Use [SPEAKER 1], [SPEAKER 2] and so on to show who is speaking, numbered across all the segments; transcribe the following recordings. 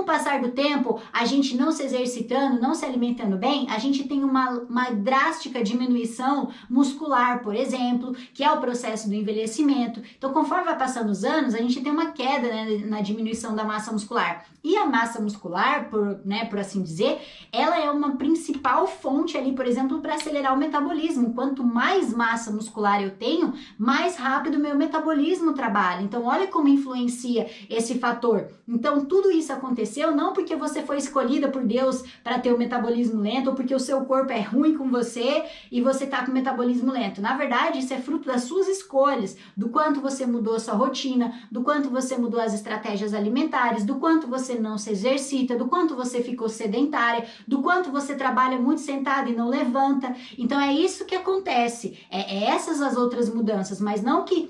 [SPEAKER 1] o passar do tempo, a gente não se exercitando, não se alimentando bem, a gente tem uma drástica diminuição muscular, por exemplo, que é o processo do envelhecimento. Então, conforme vai passando os anos, a gente tem uma queda, né, na diminuição da massa muscular. E a massa muscular, por assim dizer, ela é uma principal fonte ali, por exemplo, para acelerar o metabolismo. Quanto mais massa muscular eu tenho, mais rápido o meu metabolismo trabalha. Então, olha como influencia esse fator. Então, tudo isso aconteceu não porque você foi escolhida por Deus para ter o metabolismo lento ou porque o seu corpo é ruim com você e você tá com o metabolismo lento. Na verdade, isso é fruto das suas escolhas, do quanto você mudou a sua rotina, do quanto você mudou as estratégias alimentares, do quanto você não se exercita, do quanto você ficou sedentária, do quanto você trabalha muito sentada e não levanta. Então, é isso que acontece. É essas as outras mudanças, mas não que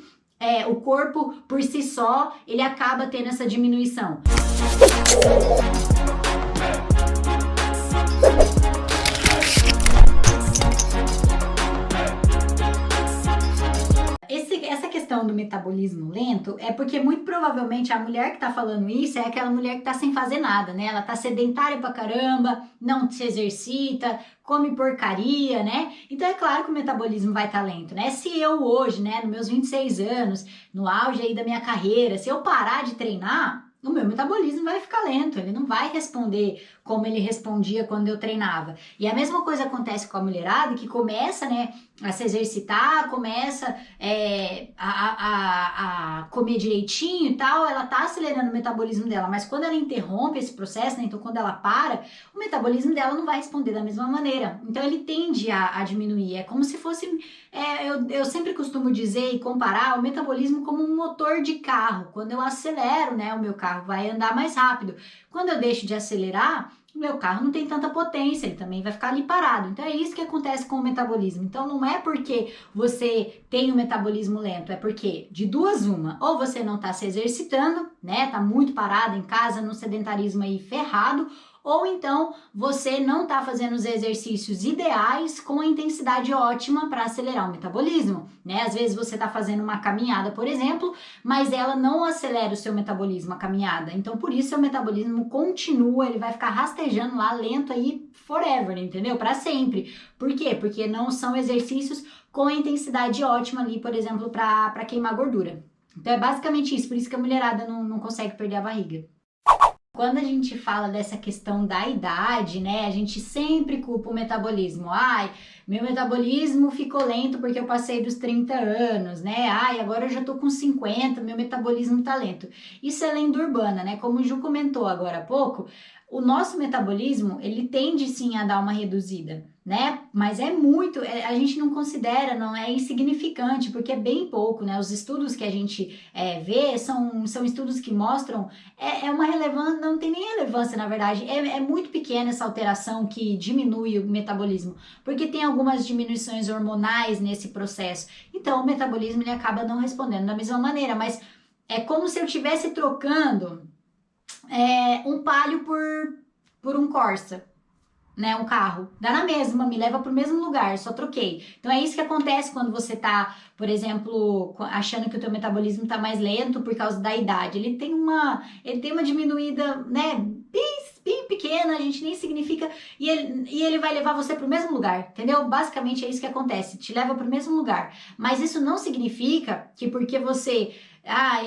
[SPEAKER 1] o corpo por si só ele acaba tendo essa diminuição. Essa questão do metabolismo lento é porque muito provavelmente a mulher que tá falando isso é aquela mulher que tá sem fazer nada, né? Ela tá sedentária pra caramba, não se exercita, come porcaria, né? Então é claro que o metabolismo vai estar lento, né? Se eu hoje, né, nos meus 26 anos, no auge aí da minha carreira, se eu parar de treinar, o meu metabolismo vai ficar lento, ele não vai responder como ele respondia quando eu treinava. E a mesma coisa acontece com a mulherada que começa, né, a se exercitar, começa a comer direitinho e tal, ela tá acelerando o metabolismo dela, mas quando ela interrompe esse processo, né, então quando ela para, o metabolismo dela não vai responder da mesma maneira. Então ele tende a diminuir, é como se fosse, eu sempre costumo dizer e comparar o metabolismo como um motor de carro. Quando eu acelero, né, o meu carro vai andar mais rápido. Quando eu deixo de acelerar, o meu carro não tem tanta potência, ele também vai ficar ali parado. Então é isso que acontece com o metabolismo. Então não é porque você tem um metabolismo lento, é porque de duas uma, ou você não está se exercitando, né, tá muito parado em casa, no sedentarismo aí ferrado, ou então você não está fazendo os exercícios ideais com a intensidade ótima para acelerar o metabolismo, né? Às vezes você está fazendo uma caminhada, por exemplo, mas ela não acelera o seu metabolismo, a caminhada. Então, por isso, seu metabolismo continua, ele vai ficar rastejando lá, lento aí, forever, entendeu? Para sempre. Por quê? Porque não são exercícios com a intensidade ótima ali, por exemplo, para queimar gordura. Então, é basicamente isso, por isso que a mulherada não consegue perder a barriga. Quando a gente fala dessa questão da idade, né, a gente sempre culpa o metabolismo. Ai, meu metabolismo ficou lento porque eu passei dos 30 anos, né? Ai, agora eu já tô com 50, meu metabolismo tá lento. Isso é lenda urbana, né? Como o Ju comentou agora há pouco, o nosso metabolismo, ele tende sim a dar uma reduzida, né? Mas é muito, a gente não considera, não é insignificante, porque é bem pouco, né? Os estudos que a gente vê são estudos que mostram, uma relevância, não tem nem relevância na verdade, é muito pequena essa alteração que diminui o metabolismo, porque tem algumas diminuições hormonais nesse processo, então o metabolismo ele acaba não respondendo da mesma maneira, mas é como se eu estivesse trocando um Palio por um Corsa, né, um carro, dá na mesma, me leva pro mesmo lugar, só troquei. Então é isso que acontece quando você tá, por exemplo, achando que o teu metabolismo tá mais lento por causa da idade. Ele tem uma diminuída, né, bem pequena, a gente nem significa, e ele vai levar você pro mesmo lugar, entendeu? Basicamente é isso que acontece, te leva pro mesmo lugar. Mas isso não significa que porque você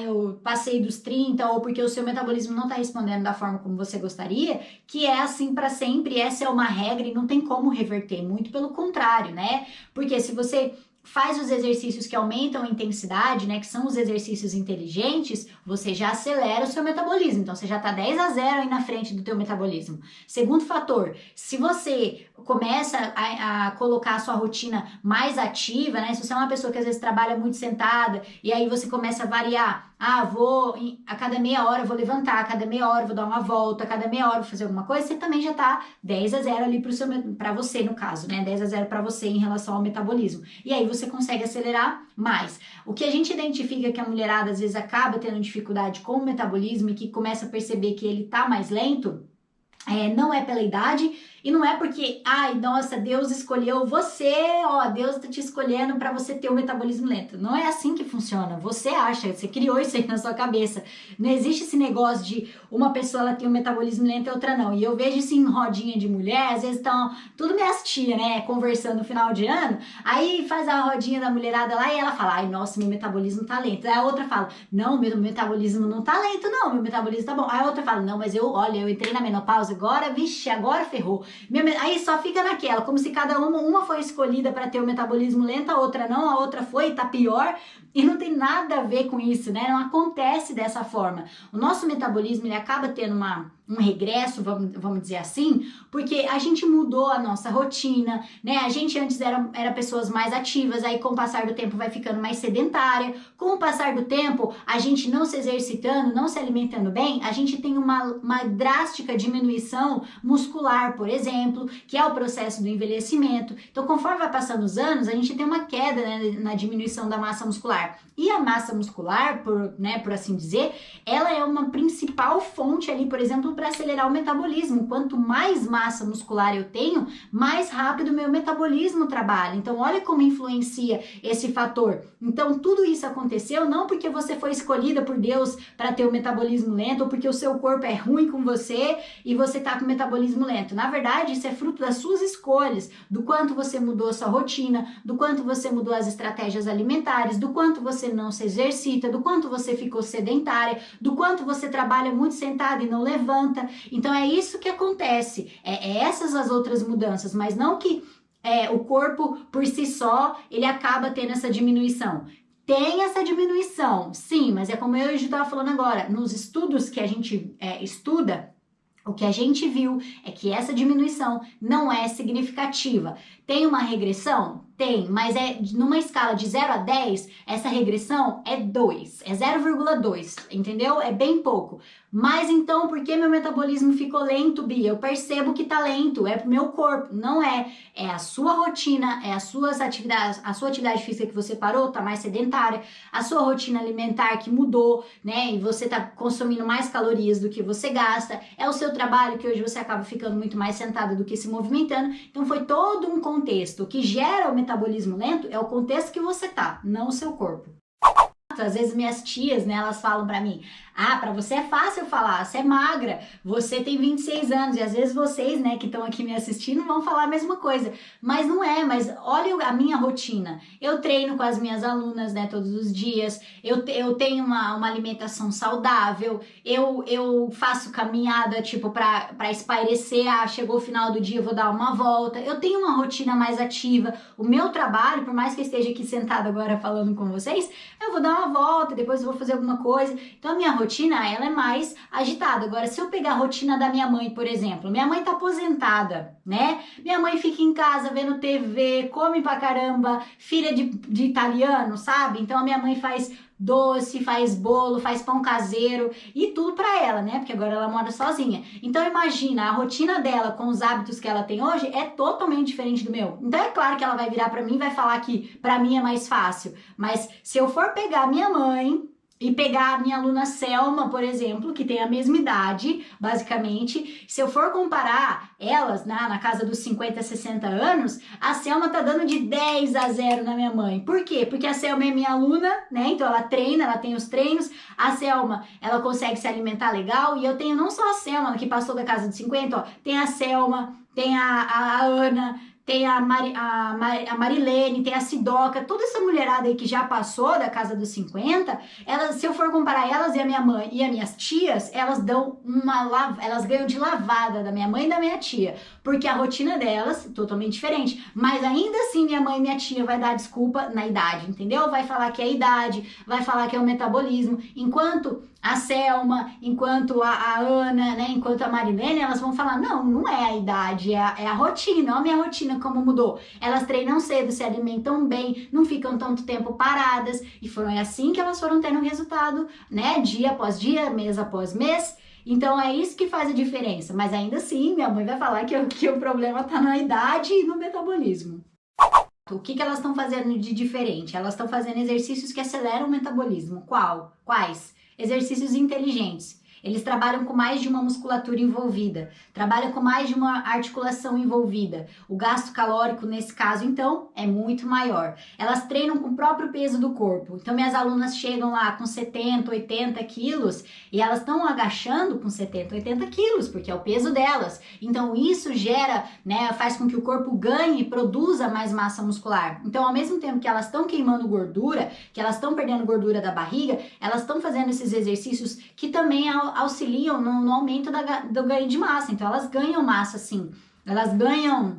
[SPEAKER 1] eu passei dos 30 ou porque o seu metabolismo não está respondendo da forma como você gostaria, que é assim para sempre, essa é uma regra e não tem como reverter, muito pelo contrário, né? Porque se você faz os exercícios que aumentam a intensidade, né, que são os exercícios inteligentes, você já acelera o seu metabolismo, então você já tá 10-0 aí na frente do teu metabolismo. Segundo fator, se você começa a colocar a sua rotina mais ativa, né, se você é uma pessoa que às vezes trabalha muito sentada, e aí você começa a variar, a cada meia hora eu vou levantar, a cada meia hora eu vou dar uma volta, a cada meia hora eu vou fazer alguma coisa, você também já tá 10-0 ali pra você, no caso, né, 10-0 pra você em relação ao metabolismo. E aí você consegue acelerar mais. O que a gente identifica que a mulherada às vezes acaba tendo dificuldade com o metabolismo e que começa a perceber que ele tá mais lento Não é pela idade e não é porque, ai, nossa, Deus escolheu você, ó, Deus tá te escolhendo para você ter o metabolismo lento. Não é assim que funciona. Você acha, você criou isso aí na sua cabeça. Não existe esse negócio de uma pessoa ela tem um metabolismo lento e outra não. E eu vejo isso em rodinha de mulher, às vezes estão tudo minhas tias, né, conversando no final de ano, aí faz a rodinha da mulherada lá e ela fala, ai, nossa, meu metabolismo tá lento. Aí a outra fala, não, meu metabolismo não tá lento, não, meu metabolismo tá bom. Aí a outra fala, não, mas olha, eu entrei na menopausa agora, vixe, agora ferrou. Aí só fica naquela, como se cada uma foi escolhida para ter o metabolismo lento, a outra não, a outra foi e tá pior, e não tem nada a ver com isso, né? Não acontece dessa forma. O nosso metabolismo, ele acaba tendo um regresso, vamos dizer assim, porque a gente mudou a nossa rotina, né? A gente antes era pessoas mais ativas, aí com o passar do tempo vai ficando mais sedentária. Com o passar do tempo, a gente não se exercitando, não se alimentando bem, a gente tem uma drástica diminuição muscular, por exemplo, que é o processo do envelhecimento. Então, conforme vai passando os anos, a gente tem uma queda, né, na diminuição da massa muscular. E a massa muscular, por assim dizer, ela é uma principal fonte ali, por exemplo, para acelerar o metabolismo. Quanto mais massa muscular eu tenho, mais rápido o meu metabolismo trabalha. Então, olha como influencia esse fator. Então, tudo isso aconteceu não porque você foi escolhida por Deus para ter o metabolismo lento ou porque o seu corpo é ruim com você e você tá com o metabolismo lento. Na verdade, isso é fruto das suas escolhas, do quanto você mudou a sua rotina, do quanto você mudou as estratégias alimentares, do quanto você não se exercita, do quanto você ficou sedentária, do quanto você trabalha muito sentada e não levanta. Então é isso que acontece, essas as outras mudanças, mas não que o corpo por si só ele acaba tendo essa diminuição. Tem essa diminuição, sim, mas é como eu estava falando agora, nos estudos que a gente estuda, o que a gente viu é que essa diminuição não é significativa. Tem uma regressão? Tem, mas numa escala de 0 a 10, essa regressão é 2, é 0,2, entendeu? É bem pouco. Mas então, por que meu metabolismo ficou lento, Bia? Eu percebo que tá lento, é pro meu corpo, não é. É a sua rotina, é as suas atividades, a sua atividade física que você parou, tá mais sedentária, a sua rotina alimentar que mudou, né? E você tá consumindo mais calorias do que você gasta, é o seu trabalho que hoje você acaba ficando muito mais sentada do que se movimentando. Então foi todo um contexto. O que gera o metabolismo lento é o contexto que você tá, não o seu corpo. Às vezes minhas tias, né, elas falam pra mim, pra você é fácil falar, você é magra, você tem 26 anos, e às vezes vocês, né, que estão aqui me assistindo vão falar a mesma coisa, mas não é, mas olha a minha rotina, eu treino com as minhas alunas, né, todos os dias, eu tenho uma alimentação saudável, eu faço caminhada, tipo, pra espairecer, chegou o final do dia, eu vou dar uma volta, eu tenho uma rotina mais ativa, o meu trabalho, por mais que eu esteja aqui sentada agora falando com vocês, eu vou dar uma volta, depois eu vou fazer alguma coisa. Então a minha rotina, ela é mais agitada. Agora, se eu pegar a rotina da minha mãe, por exemplo, minha mãe tá aposentada, né? Minha mãe fica em casa vendo TV, come pra caramba, filha de italiano, sabe? Então a minha mãe faz doce, faz bolo, faz pão caseiro e tudo pra ela, né? Porque agora ela mora sozinha. Então imagina, a rotina dela com os hábitos que ela tem hoje é totalmente diferente do meu. Então é claro que ela vai virar pra mim e vai falar que pra mim é mais fácil. Mas se eu for pegar minha mãe e pegar a minha aluna Selma, por exemplo, que tem a mesma idade, basicamente, se eu for comparar elas, na casa dos 50, 60 anos, a Selma tá dando de 10-0 na minha mãe. Por quê? Porque a Selma é minha aluna, né? Então ela treina, ela tem os treinos. A Selma, ela consegue se alimentar legal. E eu tenho não só a Selma, que passou da casa dos 50, ó, tem a Selma, tem a Ana, tem a Marilene, tem a Sidoca, toda essa mulherada aí que já passou da casa dos 50, se eu for comparar elas e a minha mãe e as minhas tias, elas ganham de lavada da minha mãe e da minha tia, porque a rotina delas é totalmente diferente, mas ainda assim minha mãe e minha tia vai dar desculpa na idade, entendeu? Vai falar que é a idade, vai falar que é o metabolismo, enquanto a Selma, enquanto a Ana, né, enquanto a Marilene, elas vão falar, não é a idade, é a rotina, olha a minha rotina como mudou. Elas treinam cedo, se alimentam bem, não ficam tanto tempo paradas, e foi assim que elas foram tendo resultado, né, dia após dia, mês após mês. Então é isso que faz a diferença, mas ainda assim, minha mãe vai falar que o problema tá na idade e no metabolismo. O que elas estão fazendo de diferente? Elas estão fazendo exercícios que aceleram o metabolismo. Quais? Exercícios inteligentes. Eles trabalham com mais de uma musculatura envolvida, trabalham com mais de uma articulação envolvida. O gasto calórico, nesse caso, então, é muito maior. Elas treinam com o próprio peso do corpo. Então, minhas alunas chegam lá com 70, 80 quilos e elas estão agachando com 70, 80 quilos, porque é o peso delas. Então, isso gera, né, faz com que o corpo ganhe e produza mais massa muscular. Então, ao mesmo tempo que elas estão queimando gordura, que elas estão perdendo gordura da barriga, elas estão fazendo esses exercícios que também auxiliam no aumento do ganho de massa. Então, elas ganham massa, sim. Elas ganham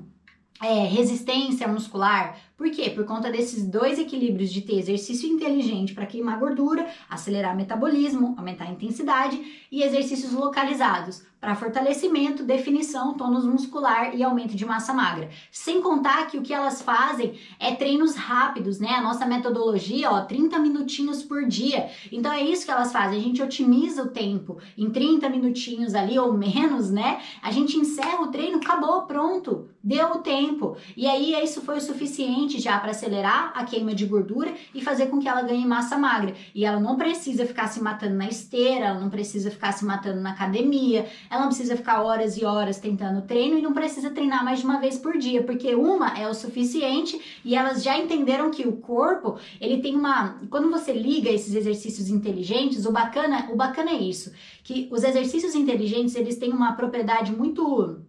[SPEAKER 1] resistência muscular. Por quê? Por conta desses dois equilíbrios de ter exercício inteligente para queimar gordura, acelerar o metabolismo, aumentar a intensidade e exercícios localizados para fortalecimento, definição, tônus muscular e aumento de massa magra. Sem contar que o que elas fazem é treinos rápidos, né? A nossa metodologia, 30 minutinhos por dia. Então é isso que elas fazem, a gente otimiza o tempo em 30 minutinhos ali ou menos, né? A gente encerra o treino, acabou, pronto, deu o tempo. E aí isso foi o suficiente já para acelerar a queima de gordura e fazer com que ela ganhe massa magra. E ela não precisa ficar se matando na esteira, ela não precisa ficar se matando na academia, ela não precisa ficar horas e horas tentando treino e não precisa treinar mais de uma vez por dia, porque uma é o suficiente e elas já entenderam que o corpo, ele tem uma... Quando você liga esses exercícios inteligentes, o bacana é isso, que os exercícios inteligentes, eles têm uma propriedade muito...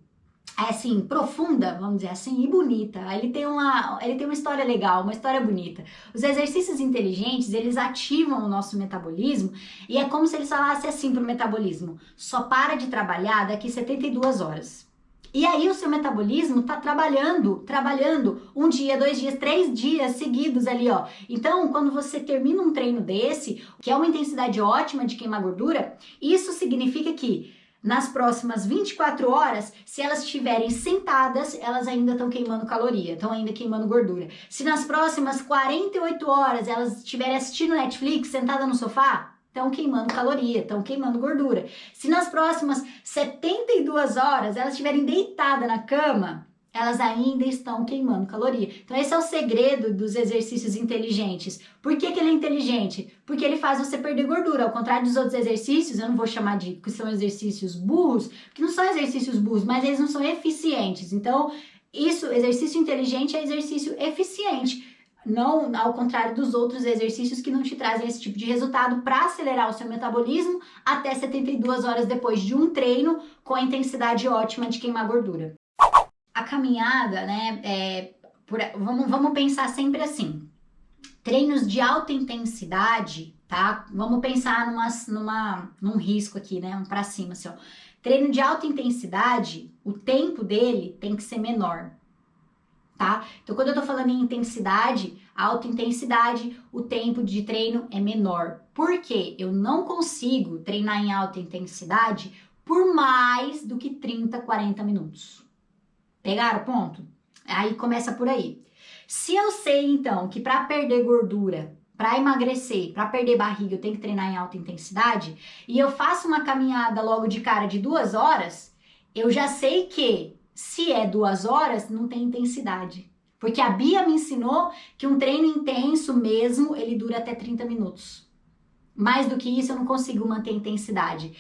[SPEAKER 1] assim, profunda, vamos dizer assim, e bonita. Ele tem uma história legal, uma história bonita. Os exercícios inteligentes, eles ativam o nosso metabolismo e é como se eles falassem assim pro metabolismo: só para de trabalhar daqui 72 horas. E aí o seu metabolismo tá trabalhando um dia, 2 dias, 3 dias seguidos ali, ó. Então, quando você termina um treino desse, que é uma intensidade ótima de queimar gordura, isso significa que nas próximas 24 horas, se elas estiverem sentadas, elas ainda estão queimando caloria, estão ainda queimando gordura. Se nas próximas 48 horas elas estiverem assistindo Netflix, sentada no sofá, estão queimando caloria, estão queimando gordura. Se nas próximas 72 horas elas estiverem deitadas na cama, elas ainda estão queimando caloria. Então esse é o segredo dos exercícios inteligentes. Por que ele é inteligente? Porque ele faz você perder gordura. Ao contrário dos outros exercícios, eu não vou chamar de que são exercícios burros, porque não são exercícios burros, mas eles não são eficientes. Então, exercício inteligente é exercício eficiente. Não ao contrário dos outros exercícios que não te trazem esse tipo de resultado para acelerar o seu metabolismo até 72 horas depois de um treino com a intensidade ótima de queimar gordura. A caminhada, né, vamos pensar sempre assim, treinos de alta intensidade, tá? Vamos pensar num risco aqui, né, um pra cima, assim, ó. Treino de alta intensidade, o tempo dele tem que ser menor, tá? Então, quando eu tô falando em intensidade, alta intensidade, o tempo de treino é menor. Por quê? Eu não consigo treinar em alta intensidade por mais do que 30, 40 minutos. Pegaram o ponto? Aí começa por aí. Se eu sei, então, que para perder gordura, para emagrecer, para perder barriga, eu tenho que treinar em alta intensidade, e eu faço uma caminhada logo de cara de 2 horas, eu já sei que se é 2 horas, não tem intensidade. Porque a Bia me ensinou que um treino intenso mesmo, ele dura até 30 minutos. Mais do que isso, eu não consigo manter a intensidade.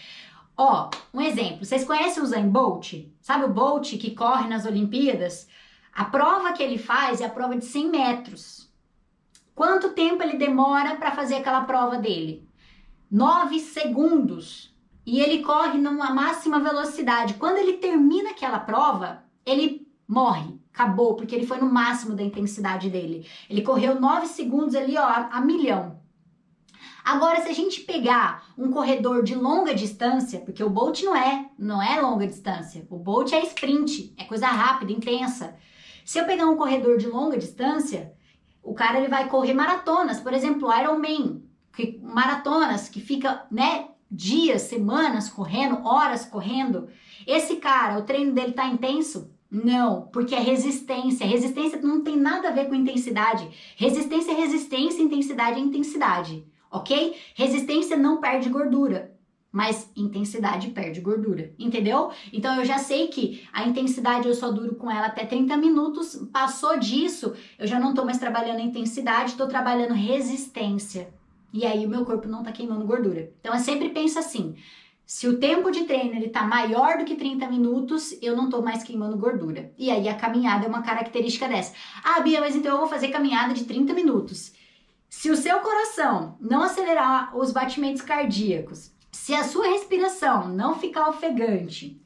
[SPEAKER 1] Ó, um exemplo, vocês conhecem o Usain Bolt? Sabe o Bolt que corre nas Olimpíadas? A prova que ele faz é a prova de 100 metros. Quanto tempo ele demora para fazer aquela prova dele? 9 segundos. E ele corre numa máxima velocidade. Quando ele termina aquela prova, ele morre, acabou, porque ele foi no máximo da intensidade dele. Ele correu 9 segundos ali, ó, a milhão. Agora, se a gente pegar um corredor de longa distância, porque o Bolt não é longa distância, o Bolt é sprint, é coisa rápida, intensa. Se eu pegar um corredor de longa distância, o cara ele vai correr maratonas, por exemplo, Ironman, maratonas que fica, né, dias, semanas correndo, horas correndo. Esse cara, o treino dele tá intenso? Não, porque é resistência. Resistência não tem nada a ver com intensidade. Resistência é resistência, intensidade é intensidade. Ok? Resistência não perde gordura, mas intensidade perde gordura, entendeu? Então eu já sei que a intensidade eu só duro com ela até 30 minutos, passou disso, eu já não tô mais trabalhando a intensidade, tô trabalhando resistência. E aí o meu corpo não tá queimando gordura. Então eu sempre penso assim, Se o tempo de treino ele tá maior do que 30 minutos, eu não tô mais queimando gordura. E aí a caminhada é uma característica dessa. Ah, Bia, mas então eu vou fazer caminhada de 30 minutos. Se o seu coração não acelerar os batimentos cardíacos, se a sua respiração não ficar ofegante,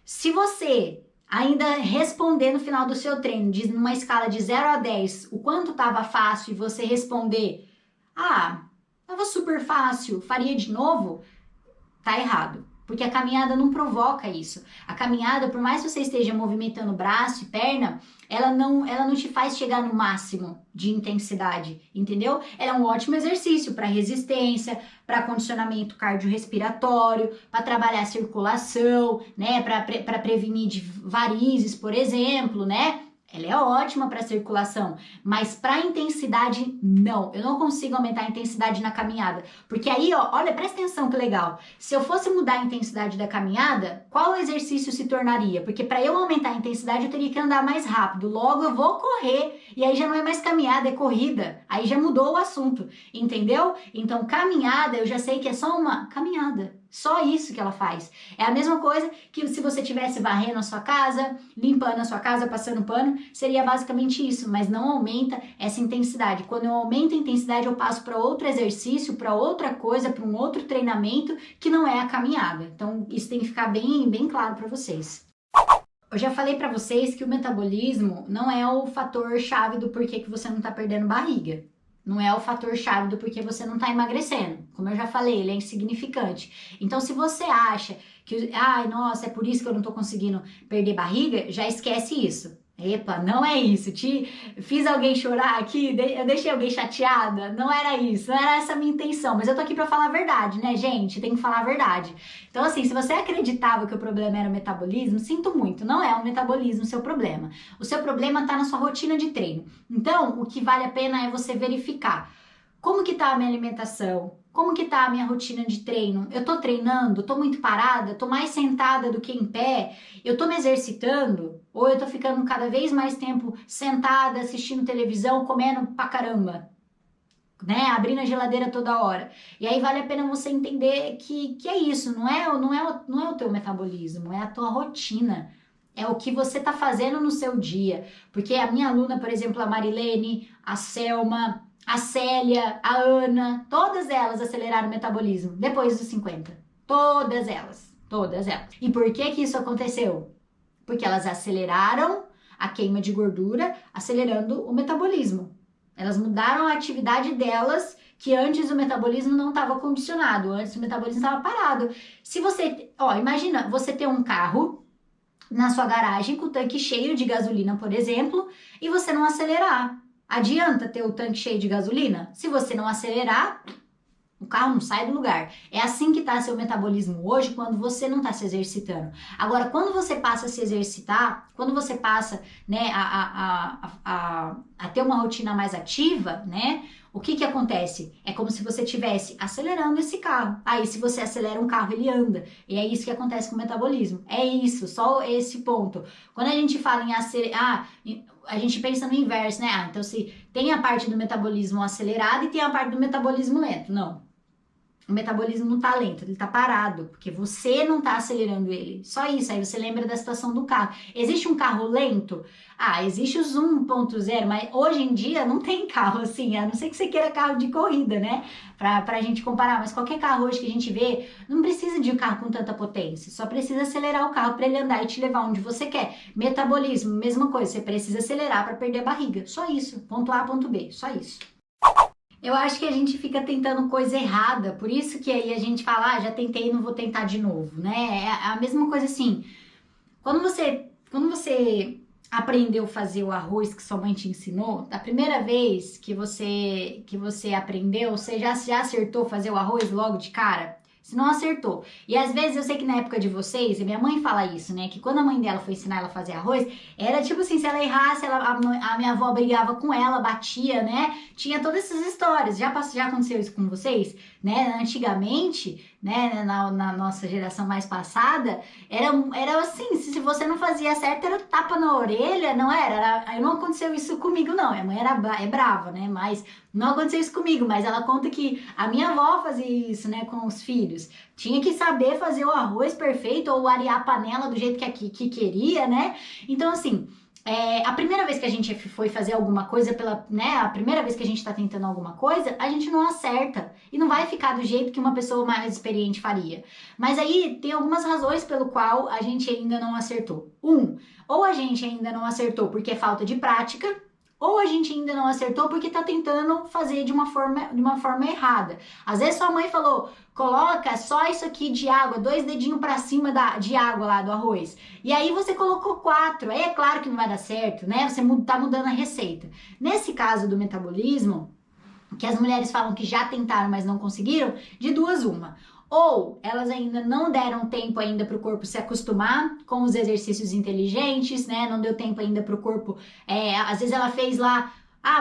[SPEAKER 1] se você ainda responder no final do seu treino, numa escala de 0 a 10, o quanto estava fácil e você responder, ah, estava super fácil, faria de novo, tá errado. Porque a caminhada não provoca isso. A caminhada, por mais que você esteja movimentando braço e perna, ela não te faz chegar no máximo de intensidade, entendeu? Ela é um ótimo exercício para resistência, para condicionamento cardiorrespiratório, para trabalhar a circulação, né? Para prevenir de varizes, por exemplo, né? Ela é ótima para circulação, mas para intensidade, não. Eu não consigo aumentar a intensidade na caminhada. Porque aí, ó, olha, presta atenção que legal. Se eu fosse mudar a intensidade da caminhada, qual exercício se tornaria? Porque para eu aumentar a intensidade, eu teria que andar mais rápido. Logo, eu vou correr. E aí já não é mais caminhada, é corrida. Aí já mudou o assunto, entendeu? Então, caminhada, eu já sei que é só uma caminhada. Só isso que ela faz. É a mesma coisa que se você tivesse varrendo a sua casa, limpando a sua casa, passando pano, seria basicamente isso, mas não aumenta essa intensidade. Quando eu aumento a intensidade, eu passo para outro exercício, para outra coisa, para um outro treinamento que não é a caminhada. Então, isso tem que ficar bem claro para vocês. Eu já falei para vocês que o metabolismo não é o fator chave do porquê que você não está perdendo barriga. Não é o fator chave do porquê você não está emagrecendo. Como eu já falei, ele é insignificante. Então, se você acha que, ai, nossa, é por isso que eu não estou conseguindo perder barriga, já esquece isso. Epa, não é isso. Fiz alguém chorar aqui, eu deixei alguém chateada. Não era isso, não era essa a minha intenção. Mas eu tô aqui pra falar a verdade, né, gente? Tem que falar a verdade. Então, assim, se você acreditava que o problema era o metabolismo, sinto muito, não é o metabolismo o seu problema. O seu problema tá na sua rotina de treino. Então, o que vale a pena é você verificar como que tá a minha alimentação, como que tá a minha rotina de treino? Eu tô treinando? Tô muito parada? Tô mais sentada do que em pé? Eu tô me exercitando? Ou eu tô ficando cada vez mais tempo sentada, assistindo televisão, comendo pra caramba? Né? Abrindo a geladeira toda hora. E aí vale a pena você entender que é isso, não é o teu metabolismo, é a tua rotina. É o que você tá fazendo no seu dia. Porque a minha aluna, por exemplo, a Marilene, a Selma, a Célia, a Ana, todas elas aceleraram o metabolismo depois dos 50. Todas elas. E por que isso aconteceu? Porque elas aceleraram a queima de gordura, acelerando o metabolismo. Elas mudaram a atividade delas, que antes o metabolismo não estava condicionado, antes o metabolismo estava parado. Se você, imagina você ter um carro na sua garagem com o tanque cheio de gasolina, por exemplo, e você não acelerar. Adianta ter o tanque cheio de gasolina? Se você não acelerar, o carro não sai do lugar. É assim que está seu metabolismo hoje quando você não está se exercitando. Agora, quando você passa a se exercitar, quando você passa, né, a ter uma rotina mais ativa, né, o que acontece? É como se você estivesse acelerando esse carro. Aí, se você acelera um carro, ele anda. E é isso que acontece com o metabolismo. É isso, só esse ponto. Quando a gente fala em acelerar, a gente pensa no inverso, né? Então se tem a parte do metabolismo acelerado e tem a parte do metabolismo lento. Não. O metabolismo não tá lento, ele tá parado, porque você não tá acelerando ele. Só isso, aí você lembra da situação do carro. Existe um carro lento? Existe os 1.0, mas hoje em dia não tem carro assim, a não ser que você queira carro de corrida, né? Pra gente comparar, mas qualquer carro hoje que a gente vê, não precisa de um carro com tanta potência, só precisa acelerar o carro para ele andar e te levar onde você quer. Metabolismo, mesma coisa, você precisa acelerar para perder a barriga. Só isso, ponto A, ponto B, só isso. Eu acho que a gente fica tentando coisa errada, por isso que aí a gente fala, já tentei e não vou tentar de novo, né? É a mesma coisa assim, quando você aprendeu a fazer o arroz que sua mãe te ensinou, da primeira vez que você aprendeu, você já acertou fazer o arroz logo de cara? Se não acertou. E às vezes eu sei que na época de vocês, e minha mãe fala isso, né? Que quando a mãe dela foi ensinar ela a fazer arroz, era tipo assim, se ela errasse, a minha avó brigava com ela, batia, né? Tinha todas essas histórias. Já aconteceu isso com vocês? né? Antigamente, né, na nossa geração mais passada, era assim, se você não fazia certo, era tapa na orelha, não era? Não aconteceu isso comigo, não. Minha mãe é brava, né? Mas não aconteceu isso comigo, mas ela conta que a minha avó fazia isso, né, com os filhos. Tinha que saber fazer o arroz perfeito ou arear a panela do jeito que queria, né? Então, assim, a primeira vez que a gente foi fazer alguma coisa a primeira vez que a gente tá tentando alguma coisa, a gente não acerta e não vai ficar do jeito que uma pessoa mais experiente faria. Mas aí tem algumas razões pelo qual a gente ainda não acertou. Ou a gente ainda não acertou porque é falta de prática, ou a gente ainda não acertou porque tá tentando fazer de uma forma errada. Às vezes sua mãe falou, coloca só isso aqui de água, 2 dedinhos para cima de água lá do arroz. E aí você colocou 4, aí é claro que não vai dar certo, né? Você tá mudando a receita. Nesse caso do metabolismo, que as mulheres falam que já tentaram, mas não conseguiram, de duas uma. Ou elas ainda não deram tempo ainda para o corpo se acostumar com os exercícios inteligentes, né? Não deu tempo ainda para o corpo. Às vezes ela fez lá,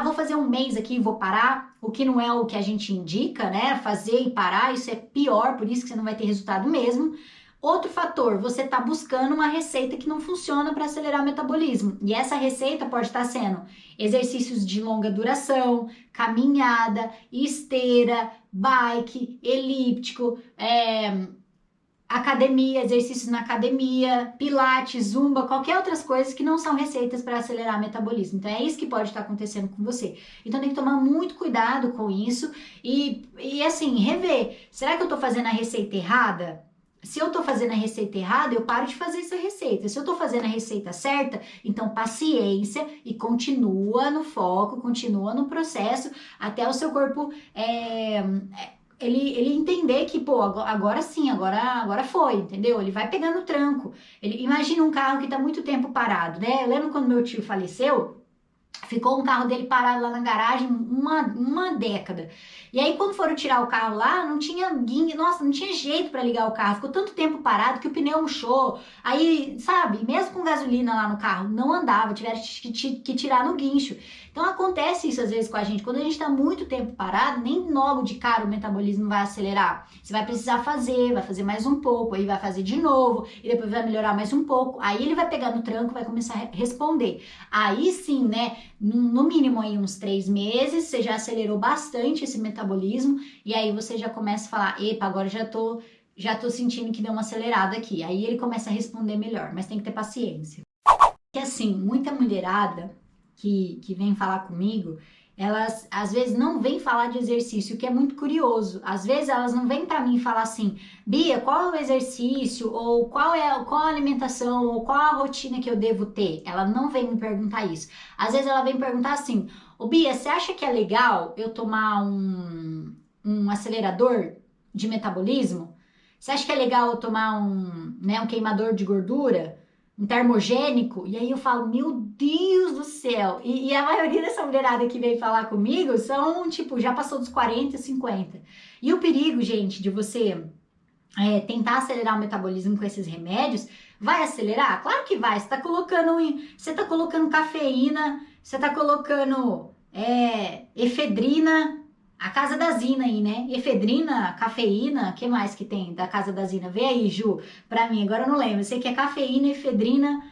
[SPEAKER 1] vou fazer um mês aqui e vou parar, o que não é o que a gente indica, né? Fazer e parar, isso é pior, por isso que você não vai ter resultado mesmo. Outro fator, você está buscando uma receita que não funciona para acelerar o metabolismo. E essa receita pode estar sendo exercícios de longa duração, caminhada, esteira, bike, elíptico, academia, exercícios na academia, pilates, zumba, qualquer outras coisas que não são receitas para acelerar o metabolismo. Então é isso que pode estar acontecendo com você. Então tem que tomar muito cuidado com isso e assim, rever. Será que eu estou fazendo a receita errada? Se eu tô fazendo a receita errada, eu paro de fazer essa receita. Se eu tô fazendo a receita certa, então paciência e continua no foco, continua no processo, até o seu corpo ele entender que, pô, agora sim, agora foi, entendeu? Ele vai pegando tranco. Imagina um carro que tá muito tempo parado, né? Eu lembro quando meu tio faleceu, ficou um carro dele parado lá na garagem uma década. E aí, quando foram tirar o carro lá, não tinha guinha, nossa, não tinha jeito para ligar o carro. Ficou tanto tempo parado que o pneu murchou. Aí, sabe, mesmo com gasolina lá no carro, não andava, tiveram que tirar no guincho. Então, acontece isso às vezes com a gente. Quando a gente tá muito tempo parado, nem logo de cara o metabolismo vai acelerar. Você vai precisar vai fazer mais um pouco, aí vai fazer de novo, e depois vai melhorar mais um pouco. Aí ele vai pegar no tranco, vai começar a responder. Aí sim, né? No mínimo aí uns 3 meses, você já acelerou bastante esse metabolismo e aí você já começa a falar, epa, agora já tô sentindo que deu uma acelerada aqui. Aí ele começa a responder melhor, mas tem que ter paciência. Porque assim, muita mulherada que vem falar comigo, elas às vezes não vêm falar de exercício, o que é muito curioso. Às vezes elas não vêm para mim falar assim, Bia, qual é o exercício, ou qual a alimentação, ou qual a rotina que eu devo ter. Ela não vem me perguntar isso. Às vezes ela vem perguntar assim, ô Bia, você acha que é legal eu tomar um acelerador de metabolismo? Você acha que é legal eu tomar um queimador de gordura? Um termogênico, e aí eu falo, meu Deus do céu, e a maioria dessa mulherada que veio falar comigo são, tipo, já passou dos 40, 50. E o perigo, gente, de você tentar acelerar o metabolismo com esses remédios, vai acelerar? Claro que vai, você tá colocando cafeína, você tá colocando efedrina, a casa da Zina aí, né? Efedrina, cafeína, o que mais que tem da casa da Zina? Vê aí, Ju, pra mim, agora eu não lembro. Eu sei que é cafeína, efedrina,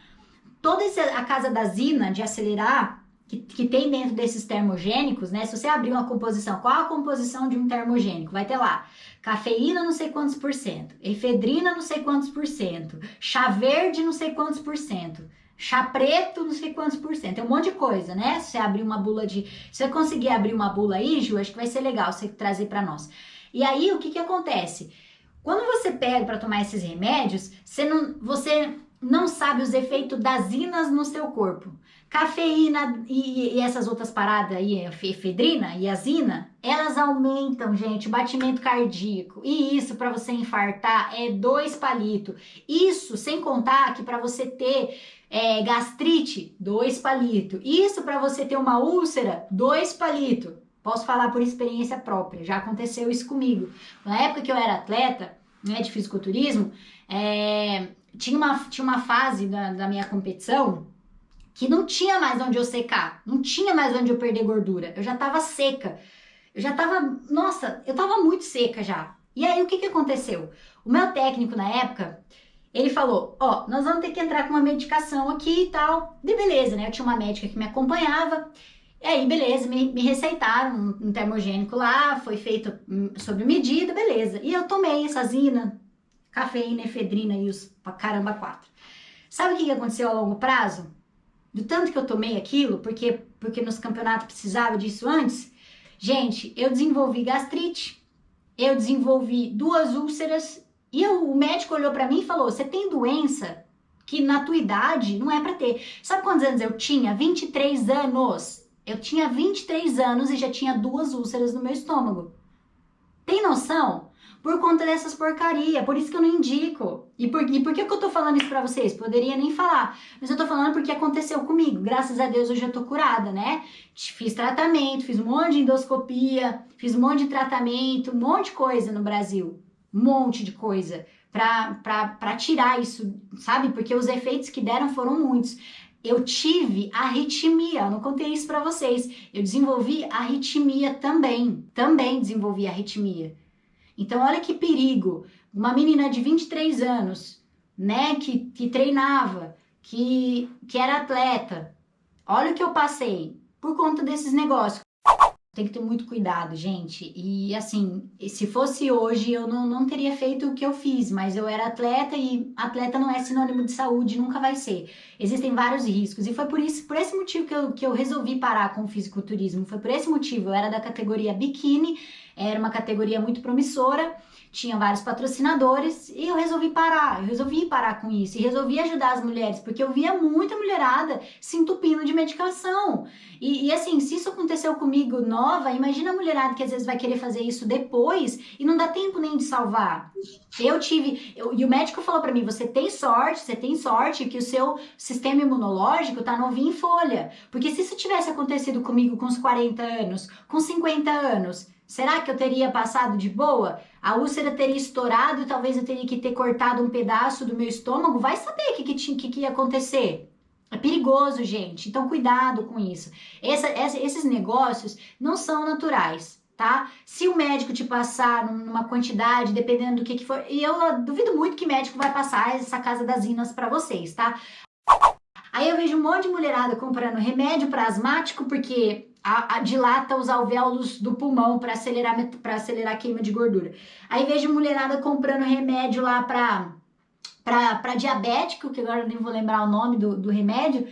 [SPEAKER 1] toda a casa da Zina de acelerar, que tem dentro desses termogênicos, né? Se você abrir uma composição, qual a composição de um termogênico? Vai ter lá, cafeína não sei quantos por cento, efedrina não sei quantos por cento, chá verde não sei quantos por cento, chá preto, não sei quantos por cento. É um monte de coisa, né? Se você abrir uma bula Se você conseguir abrir uma bula aí, Ju, acho que vai ser legal você trazer para nós. E aí, o que acontece? Quando você pega para tomar esses remédios, você não sabe os efeitos das inas no seu corpo. Cafeína e essas outras paradas aí, efedrina e azina, elas aumentam, gente, o batimento cardíaco. E isso, para você infartar, é 2 palitos. Isso, sem contar que para você ter gastrite, 2 palitos. Isso para você ter uma úlcera, 2 palitos. Posso falar por experiência própria, já aconteceu isso comigo. Na época que eu era atleta, né, de fisiculturismo, tinha uma fase da minha competição que não tinha mais onde eu secar, não tinha mais onde eu perder gordura, eu já tava seca. Eu já tava, nossa, eu tava muito seca já. E aí, o que que aconteceu? O meu técnico na época, ele falou, ó, nós vamos ter que entrar com uma medicação aqui e tal. De beleza, né? Eu tinha uma médica que me acompanhava. E aí, beleza, me receitaram um termogênico lá, foi feito sob medida, beleza. E eu tomei essa zina, cafeína, efedrina e os caramba quatro. Sabe o que aconteceu a longo prazo? Do tanto que eu tomei aquilo, porque nos campeonatos precisava disso antes, gente, eu desenvolvi gastrite, eu desenvolvi 2 úlceras e o médico olhou pra mim e falou: "Você tem doença que na tua idade não é pra ter". Sabe quantos anos eu tinha? 23 anos. Eu tinha 23 anos e já tinha 2 úlceras no meu estômago. Tem noção? Por conta dessas porcaria, por isso que eu não indico. E por que eu tô falando isso pra vocês? Poderia nem falar, mas eu tô falando porque aconteceu comigo. Graças a Deus hoje eu tô curada, né? Fiz tratamento, fiz um monte de endoscopia, fiz um monte de tratamento, um monte de coisa no Brasil. Um monte de coisa pra tirar isso, sabe? Porque os efeitos que deram foram muitos. Eu tive arritmia, eu não contei isso pra vocês. Eu desenvolvi arritmia também desenvolvi arritmia. Então, olha que perigo. Uma menina de 23 anos, né, que treinava, que era atleta. Olha o que eu passei por conta desses negócios. Tem que ter muito cuidado, gente. E assim, se fosse hoje, eu não teria feito o que eu fiz, mas eu era atleta e atleta não é sinônimo de saúde, nunca vai ser. Existem vários riscos. E foi por esse motivo que eu resolvi parar com o fisiculturismo. Foi por esse motivo. Eu era da categoria biquíni, era uma categoria muito promissora, tinha vários patrocinadores e eu resolvi parar com isso e resolvi ajudar as mulheres, porque eu via muita mulherada se entupindo de medicação. E assim, se isso aconteceu comigo nova, imagina a mulherada que às vezes vai querer fazer isso depois e não dá tempo nem de salvar. E o médico falou pra mim, você tem sorte que o seu sistema imunológico tá novinho em folha. Porque se isso tivesse acontecido comigo com uns 40 anos, com 50 anos, será que eu teria passado de boa? A úlcera teria estourado e talvez eu teria que ter cortado um pedaço do meu estômago? Vai saber o que ia acontecer. É perigoso, gente. Então, cuidado com isso. Esses negócios não são naturais, tá? Se o médico te passar numa quantidade, dependendo do que for... E eu duvido muito que médico vai passar essa casa das inas pra vocês, tá? Aí eu vejo um monte de mulherada comprando remédio para asmático, porque dilata os alvéolos do pulmão para acelerar a queima de gordura. Aí vejo mulherada comprando remédio lá para diabético, que agora eu nem vou lembrar o nome do remédio,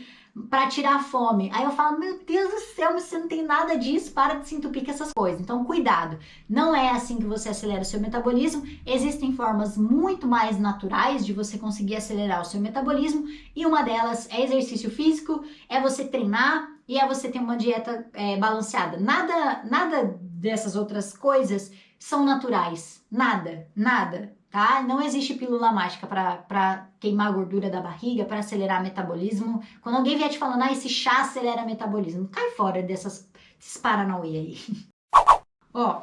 [SPEAKER 1] para tirar a fome. Aí eu falo, meu Deus do céu, mas você não tem nada disso, para de se entupir com essas coisas. Então, cuidado. Não é assim que você acelera o seu metabolismo. Existem formas muito mais naturais de você conseguir acelerar o seu metabolismo e uma delas é exercício físico, é você treinar e é você ter uma dieta balanceada. Nada dessas outras coisas são naturais. Nada. Tá? Não existe pílula mágica para queimar a gordura da barriga, para acelerar o metabolismo. Quando alguém vier te falando, esse chá acelera o metabolismo, cai fora desses paranauê aí. Ó,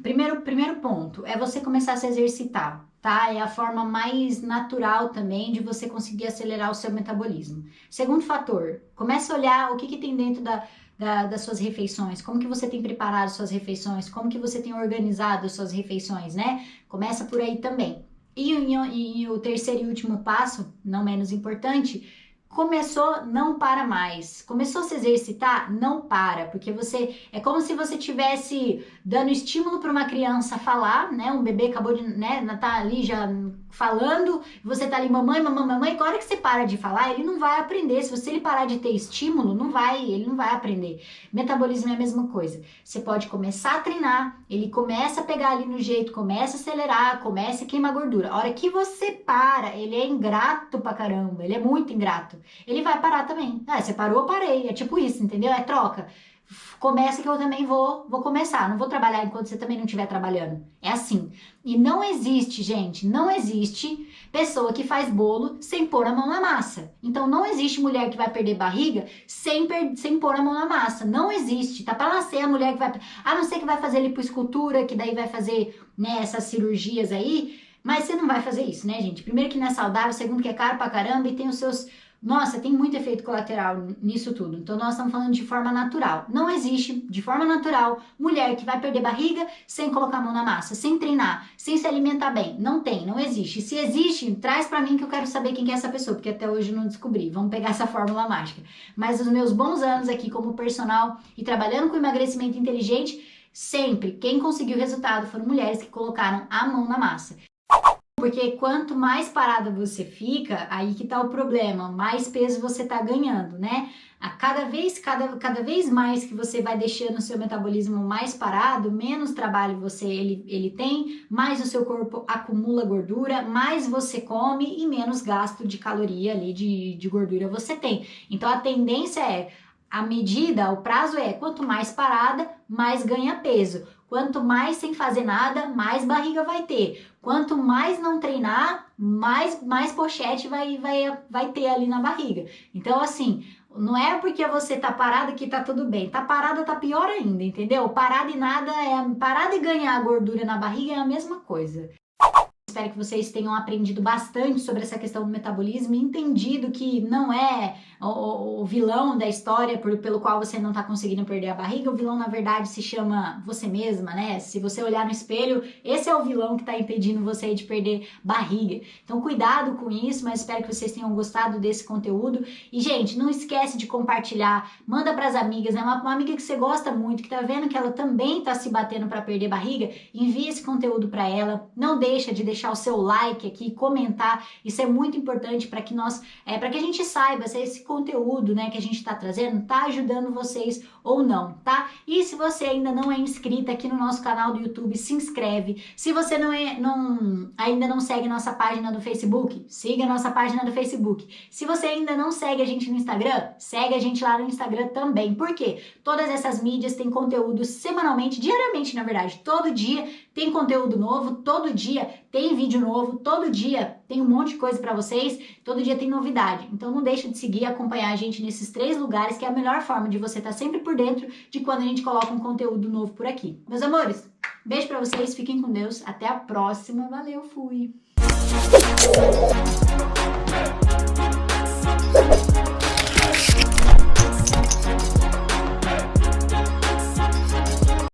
[SPEAKER 1] primeiro ponto é você começar a se exercitar, tá? É a forma mais natural também de você conseguir acelerar o seu metabolismo. Segundo fator, comece a olhar o que tem dentro das suas refeições, como que você tem preparado suas refeições, como que você tem organizado suas refeições, né? Começa por aí também. E o terceiro e último passo, não menos importante, começou, não para mais. Começou a se exercitar, não para, porque é como se você tivesse dando estímulo para uma criança falar, né? Um bebê acabou de, né, tá ali já falando, você tá ali mamãe, agora que você para de falar, ele não vai aprender. Se ele parar de ter estímulo, ele não vai aprender. Metabolismo é a mesma coisa. Você pode começar a treinar, ele começa a pegar ali no jeito, começa a acelerar, começa a queimar gordura. A hora que você para, ele é ingrato pra caramba, ele é muito ingrato. Ele vai parar também. Você parou, eu parei. É tipo isso, entendeu? É troca. Começa que eu também vou começar. Não vou trabalhar enquanto você também não estiver trabalhando. É assim. E não existe, gente, não existe pessoa que faz bolo sem pôr a mão na massa. Então não existe mulher que vai perder barriga sem pôr a mão na massa. Não existe. Tá pra nascer a mulher que vai... A não ser que vai fazer lipoescultura, que daí vai fazer, né, essas cirurgias aí. Mas você não vai fazer isso, né, gente? Primeiro que não é saudável, segundo que é caro pra caramba e tem os seus... Nossa, tem muito efeito colateral nisso tudo. Então nós estamos falando de forma natural. Não existe, de forma natural, mulher que vai perder barriga sem colocar a mão na massa, sem treinar, sem se alimentar bem. Não tem, não existe. Se existe, traz pra mim que eu quero saber quem que é essa pessoa, porque até hoje eu não descobri. Vamos pegar essa fórmula mágica. Mas os meus bons anos aqui como personal e trabalhando com emagrecimento inteligente, sempre quem conseguiu resultado foram mulheres que colocaram a mão na massa. Porque quanto mais parada você fica, aí que tá o problema, mais peso você tá ganhando, né? A cada vez mais que você vai deixando o seu metabolismo mais parado, menos trabalho ele tem, mais o seu corpo acumula gordura, mais você come e menos gasto de caloria ali de gordura você tem. Então a tendência é, a medida, o prazo é, quanto mais parada, mais ganha peso. Quanto mais sem fazer nada, mais barriga vai ter. Quanto mais não treinar, mais pochete vai ter ali na barriga. Então, assim, não é porque você tá parada que tá tudo bem. Tá parada, tá pior ainda, entendeu? Parada e nada, parada e ganhar gordura na barriga é a mesma coisa. Espero que vocês tenham aprendido bastante sobre essa questão do metabolismo e entendido que não é o vilão da história pelo qual você não está conseguindo perder a barriga. O vilão, na verdade, se chama você mesma, né? Se você olhar no espelho, esse é o vilão que está impedindo você de perder barriga. Então, cuidado com isso, mas espero que vocês tenham gostado desse conteúdo. E, gente, não esquece de compartilhar, manda para as amigas, né? Uma amiga que você gosta muito, que tá vendo que ela também está se batendo para perder barriga, envie esse conteúdo para ela. Não deixa de deixar o seu like aqui, comentar, isso é muito importante para que para que a gente saiba se esse conteúdo, né, que a gente está trazendo tá ajudando vocês ou não, tá? E se você ainda não é inscrita aqui no nosso canal do YouTube, se inscreve. Se você ainda não segue nossa página do Facebook, siga a nossa página do Facebook. Se você ainda não segue a gente no Instagram, segue a gente lá no Instagram também. Por quê? Todas essas mídias têm conteúdo semanalmente, diariamente, na verdade, todo dia tem conteúdo novo, todo dia tem vídeo novo, todo dia tem um monte de coisa para vocês, todo dia tem novidade. Então não deixa de seguir e acompanhar a gente nesses 3 lugares, que é a melhor forma de você estar sempre por dentro de quando a gente coloca um conteúdo novo por aqui. Meus amores, beijo para vocês, fiquem com Deus, até a próxima, valeu, fui!